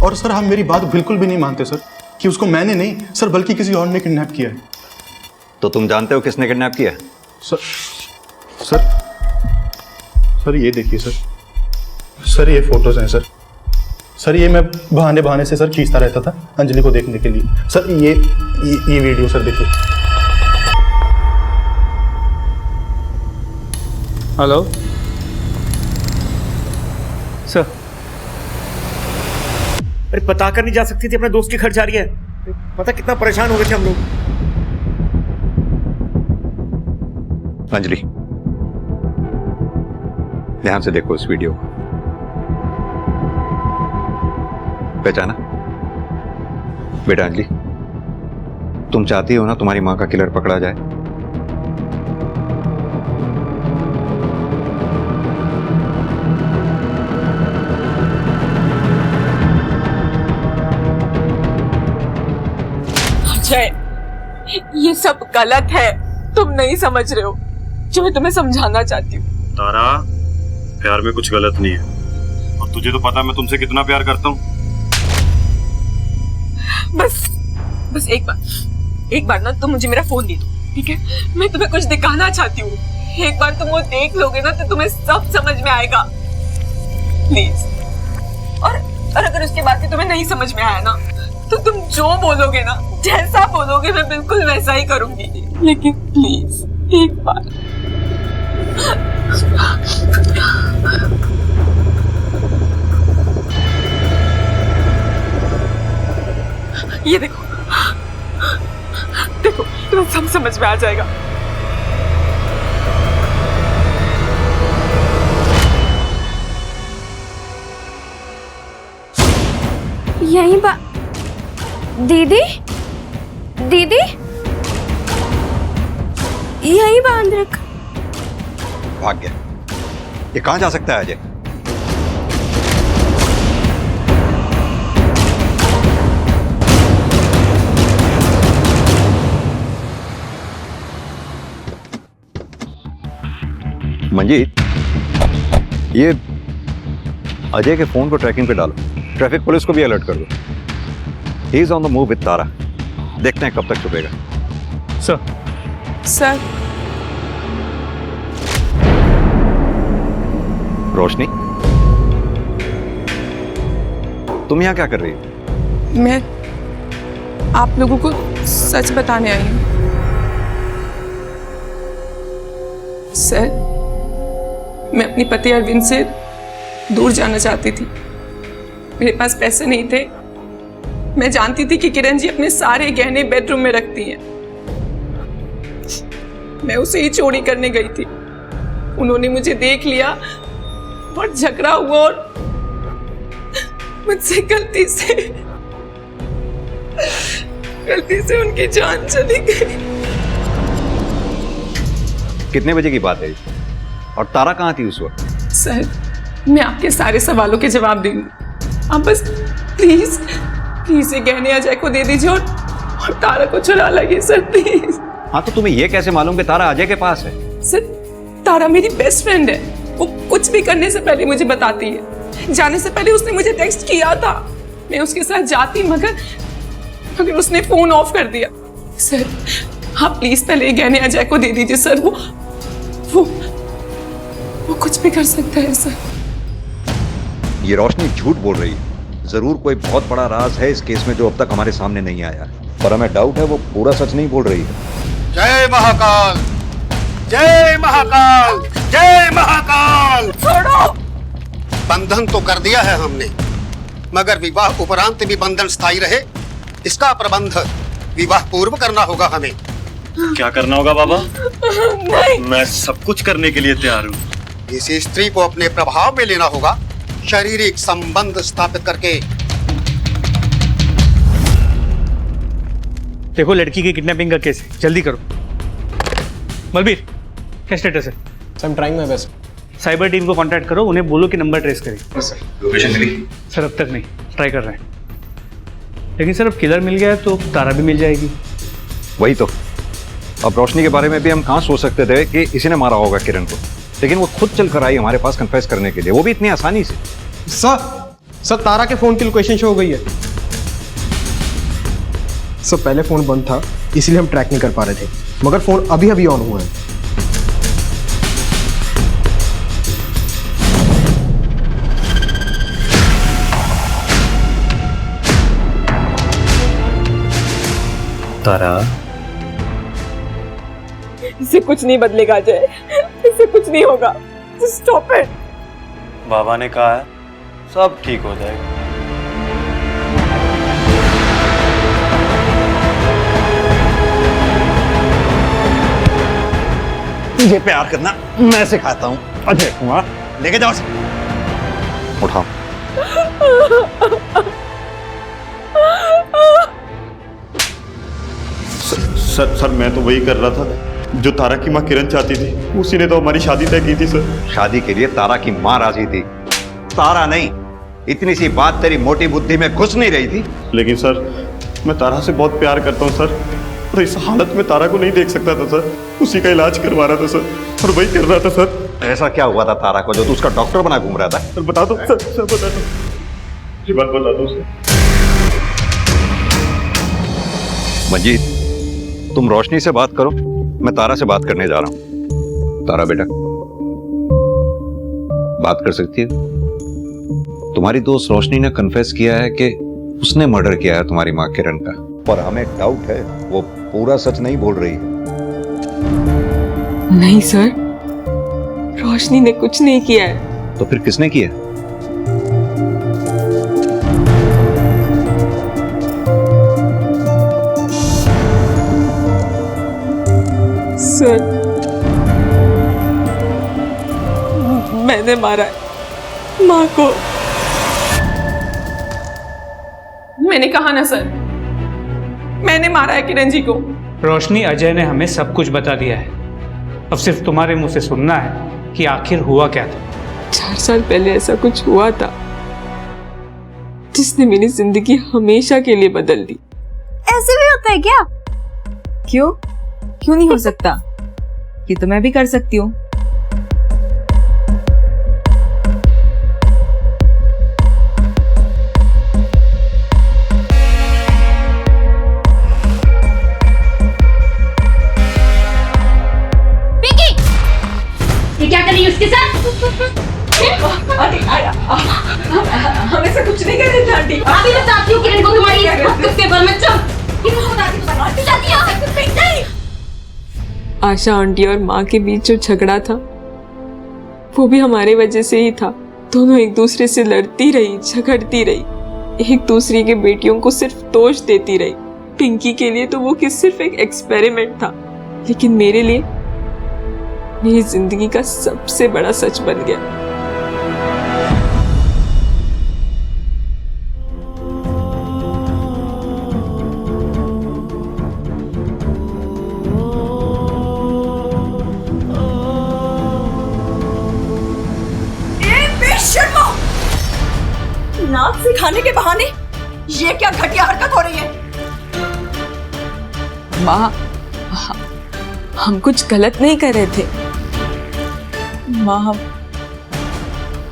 और सर हम मेरी बात बिल्कुल भी नहीं मानते सर कि उसको मैंने नहीं सर बल्कि किसी और ने किडनैप किया है। तो तुम जानते हो किसने किडनैप किया? सर ये देखिए सर ये फोटोज हैं सर ये मैं बहाने से सर खींचता रहता था अंजलि को देखने के लिए। सर ये वीडियो सर देखिए। Hello sir. अरे बता कर नहीं जा सकती थी, अपने दोस्त के घर जा रही है। पता कितना परेशान हो गए थे हम लोग। अंजलि ध्यान से देखो इस वीडियो को। पहचाना बेटा अंजलि? तुम चाहती हो ना तुम्हारी मां का किलर पकड़ा जाए? अजय, ये सब गलत है, तुम नहीं समझ रहे हो जो मैं तुम्हें समझाना चाहती हूँ। तारा, प्यार में कुछ गलत नहीं है, और तुझे तो पता है मैं तुमसे कितना प्यार करता हूँ। बस एक बार ना तुम मुझे मेरा फोन दे दो, ठीक है? मैं तुम्हें कुछ दिखाना चाहती हूँ। एक बार तुम वो देख लोगे ना तो तुम्हें सब समझ में आएगा, प्लीज। और अगर उसके बाद भी तुम्हें नहीं समझ में आया ना तो तुम जो बोलोगे ना, जैसा बोलोगे मैं बिल्कुल वैसा ही करूंगी। लेकिन प्लीज एक बार। ये देखो तुम्हें सब समझ में आ जाएगा। यहीं दीदी यहीं बांध रख। भाग गया। ये कहां जा सकता है अजय? मंजीत, ये अजय के फोन को ट्रैकिंग पे डालो, ट्रैफिक पुलिस को भी अलर्ट कर दो। He is on the move with Tara. देखते हैं कब तक छुपेगा। सर रोशनी, तुम यहां क्या कर रही हो? मैं आप लोगों को सच बताने आई हूं। सर, मैं अपने पति अरविंद से दूर जाना चाहती थी। मेरे पास पैसे नहीं थे। मैं जानती थी कि किरण जी अपने सारे गहने बेडरूम में रखती हैं। मैं उसे ही चोरी करने गई थी। उन्होंने मुझे देख लिया और झगड़ा हुआ और मुझसे गलती से उनकी जान चली गई। कितने बजे की बात है? और तारा कहाँ थी उस वक्त? सर, मैं आपके सारे सवालों के जवाब दूंगी। आप बस प्लीज ये गहने अजय को दे दीजिए और तारा को चुरा लाइए सर, प्लीज। हाँ, तो तुम्हें ये कैसे मालूम कि तारा अजय के पास है? सर, तारा मेरी बेस्ट फ्रेंड है। वो कुछ भी करने से पहले मुझे बताती है। जाने से पहले उसने मुझे टेक्स्ट किया था। मैं उसके साथ जाती मगर उसने फोन ऑफ कर दिया। सर, आप प्लीज पहले गहने अजय को दे दीजिए सर। वो कुछ भी कर सकता है सर। ये रोशनी झूठ बोल रही है। जरूर कोई बहुत बड़ा राज है इस केस में जो अब तक हमारे सामने नहीं आया, पर हमें डाउट है वो पूरा सच नहीं बोल रही है। जय महाकाल, जय महाकाल, जय महाकाल। छोड़ो। बंधन तो कर दिया है हमने, मगर विवाह उपरांत भी बंधन स्थायी रहे, इसका प्रबंध विवाह पूर्व करना होगा हमें। क्या करना होगा बाबा? नहीं। मैं सब कुछ करने के लिए तैयार हूँ। इस स्त्री को अपने प्रभाव में लेना होगा, शारीरिक संबंध स्थापित करके। देखो लड़की की किडनैपिंग का केस है, जल्दी करो। बलबीर, क्या स्टेटस है? Sir, I'm trying my best. Cyber team को कांटेक्ट करो, उन्हें बोलो कि नंबर ट्रेस करें। लोकेशन मिली? सर अब तक नहीं, ट्राई कर रहे हैं। लेकिन सर अब किलर मिल गया तो तारा भी मिल जाएगी। वही तो। अब रोशनी के बारे में भी हम कहाँ सोच सकते थे कि इसी ने मारा होगा किरण को, लेकिन वो खुद चल कर आई हमारे पास कन्फेस करने के लिए, वो भी इतनी आसानी से। सर तारा के फोन की लोकेशन शो हो गई है। सर पहले फोन बंद था इसलिए हम ट्रैक नहीं कर पा रहे थे, मगर फोन अभी अभी ऑन हुआ है। तारा, इससे कुछ नहीं बदलेगा अजय, इससे कुछ नहीं होगा। Stop it. बाबा ने कहा है सब ठीक हो जाएगा। तुझे प्यार करना मैं सिखाता हूँ अजय कुमार, लेके जाओ। उठाओ। सर मैं तो वही कर रहा था जो तारा की माँ किरण चाहती थी, उसी ने तो हमारी शादी तय की थी सर। शादी के लिए तारा की माँ राजी थी, तारा नहीं। इतनी सी बात तेरी मोटी बुद्धि में घुस नहीं रही थी। लेकिन सर मैं तारा से बहुत प्यार करता हूँ सर, और इस हालत में तारा को नहीं देख सकता था सर। उसी का इलाज करवा रहा था सर, और वही कर रहा था सर। ऐसा क्या हुआ था तारा को जो तू उसका डॉक्टर बना घूम रहा था? सर बता दो सर, बता दो, ये बात बता दो सर। मंजीत, तुम रोशनी से बात करो, मैं तारा से बात करने जा रहा हूं। तारा बेटा, बात कर सकती है? तुम्हारी दोस्त रोशनी ने कन्फेस किया है कि उसने मर्डर किया है तुम्हारी मां किरण का, पर हमें डाउट है वो पूरा सच नहीं बोल रही है। नहीं सर, रोशनी ने कुछ नहीं किया है। तो फिर किसने किया? सर मैंने मारा है माँ को। मैंने कहा ना सर, मैंने मारा है किरण जी को। रोशनी, अजय ने हमें सब कुछ बता दिया है, अब सिर्फ तुम्हारे मुंह से सुनना है कि आखिर हुआ क्या था। 4 साल पहले ऐसा कुछ हुआ था जिसने मेरी जिंदगी हमेशा के लिए बदल दी। ऐसे भी होता है क्या? क्यों क्यों नहीं हो सकता? ये तो मैं भी कर सकती हूँ। ये क्या कर रही है उसके साथ? हम ऐसा कुछ नहीं कर रहे थे आंटी। अभी बताती हूँ किरण को तुम्हारी कुत्ते पर मैं चुप। किरण को बताती हूँ, आंटी जाती है। आशा आंटी और माँ के बीच जो झगड़ा था वो भी हमारे वजह से ही था। दोनों एक दूसरे से लड़ती रही, झगड़ती रही, एक दूसरे के बेटियों को सिर्फ दोष देती रही। पिंकी के लिए तो वो सिर्फ एक एक्सपेरिमेंट था, लेकिन मेरे लिए मेरी जिंदगी का सबसे बड़ा सच बन गया। नाक सिखाने के बहाने ये क्या घटिया हरकत हो रही है? माँ, हम कुछ गलत नहीं कर रहे थे माँ, हम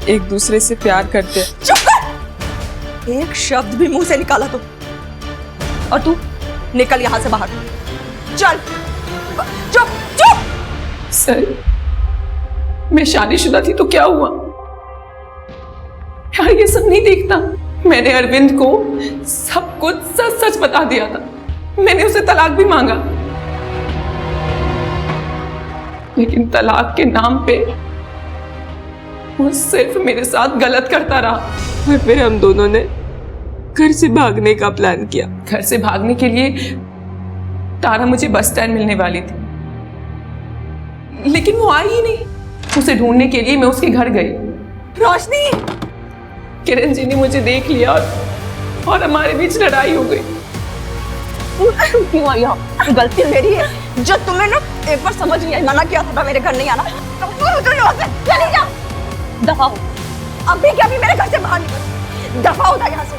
एक दूसरे से प्यार करते हैं। चुप कर! एक शब्द भी मुंह से निकाला तो, और तू निकल यहां से बाहर। चल, चुप चुप। सर मैं शादीशुदा थी तो क्या हुआ? यार ये सब नहीं देखता। मैंने अरविंद को सब कुछ सच सच बता दिया था। मैंने उसे तलाक भी मांगा, लेकिन तलाक के नाम पे वो सिर्फ मेरे साथ गलत करता रहा। और फिर हम दोनों ने घर से भागने का प्लान किया। घर से भागने के लिए तारा मुझे बस स्टैंड मिलने वाली थी, लेकिन वो आई ही नहीं। उसे ढूंढने के लिए मैं उसके घर गई। रोशनी! किरण जी ने मुझे देख लिया और हमारे बीच लड़ाई हो गई। क्यों आई हो? गलती मेरी है जो तुम्हें ना एक बार समझ नहीं आई। मना किया था मेरे घर नहीं आना। चली जा, दफा हो। अभी क्या अभी मेरे घर से बाहर निकल, दफा हो यहाँ से।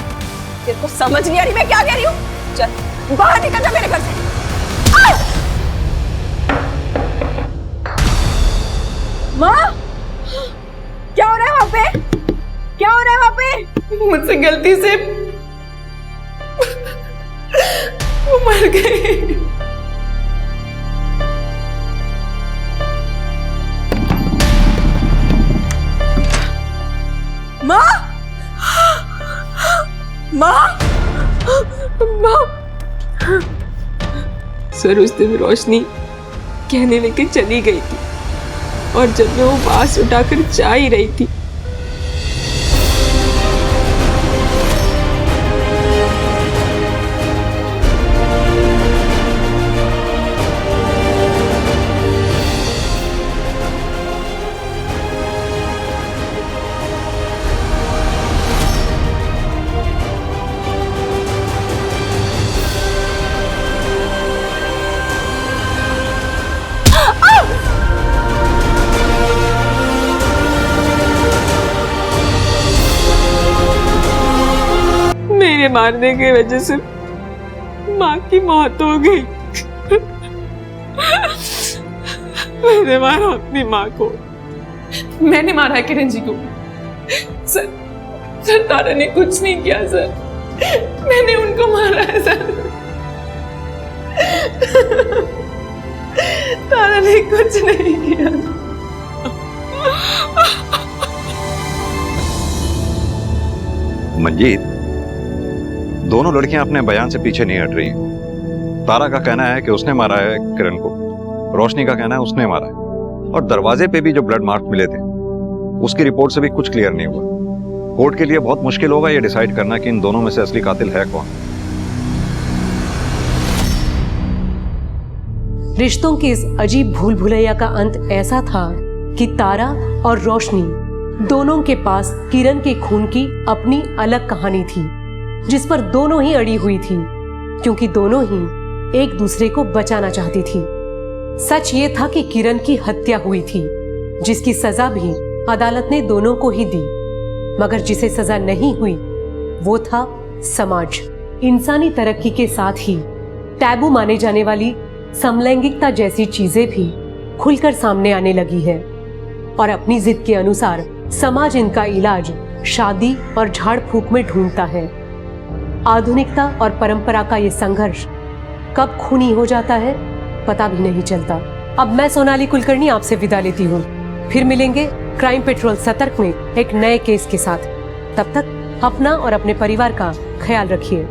तेरे को समझ नहीं आ रही मैं क्या कह रही हूँ? चल बाहर निकल जा मेरे घर से। माँ, क्या हो रहा है वहाँ पे? क्या हो रहा है वहाँ पे? मुझसे गलती से वो मर गई। माँ, माँ, माँ। सर उस दिन रोशनी कहने लेके चली गई थी और जब मैं वो बांस उठाकर जा ही रही थी, मेरे मारने की वजह से माँ की मौत हो गई। मैंने मारा अपनी माँ को। मैंने मारा है किरण जी को। सर तारा ने कुछ नहीं किया सर, मैंने उनको मारा है सर। तारा ने कुछ नहीं किया। मंजीत, दोनों लड़कियां अपने बयान से पीछे नहीं हट रही हैं। तारा का कहना है कि उसने मारा है किरण को, रोशनी का कहना है उसने मारा है, और दरवाजे पे भी जो ब्लड मार्क मिले थे उसकी रिपोर्ट से भी कुछ क्लियर नहीं हुआ। कोर्ट के लिए बहुत मुश्किल होगा ये डिसाइड करना कि इन दोनों में से असली कातिल है कौन। रिश्तों की इस अजीब भूल भुलैया का अंत ऐसा था कि तारा और रोशनी दोनों के पास किरण के खून की अपनी अलग कहानी थी, जिस पर दोनों ही अड़ी हुई थी, क्योंकि दोनों ही एक दूसरे को बचाना चाहती थी। सच ये था कि किरण की हत्या हुई थी, जिसकी सजा भी अदालत ने दोनों को ही दी, मगर जिसे सजा नहीं हुई वो था समाज। इंसानी तरक्की के साथ ही टैबू माने जाने वाली समलैंगिकता जैसी चीजें भी खुलकर सामने आने लगी है, और अपनी जिद के अनुसार समाज इनका इलाज शादी और झाड़ फूक में ढूंढता है। आधुनिकता और परंपरा का ये संघर्ष कब खूनी हो जाता है पता भी नहीं चलता। अब मैं सोनाली कुलकर्णी आपसे विदा लेती हूँ। फिर मिलेंगे क्राइम पेट्रोल सतर्क में एक नए केस के साथ। तब तक अपना और अपने परिवार का ख्याल रखिए।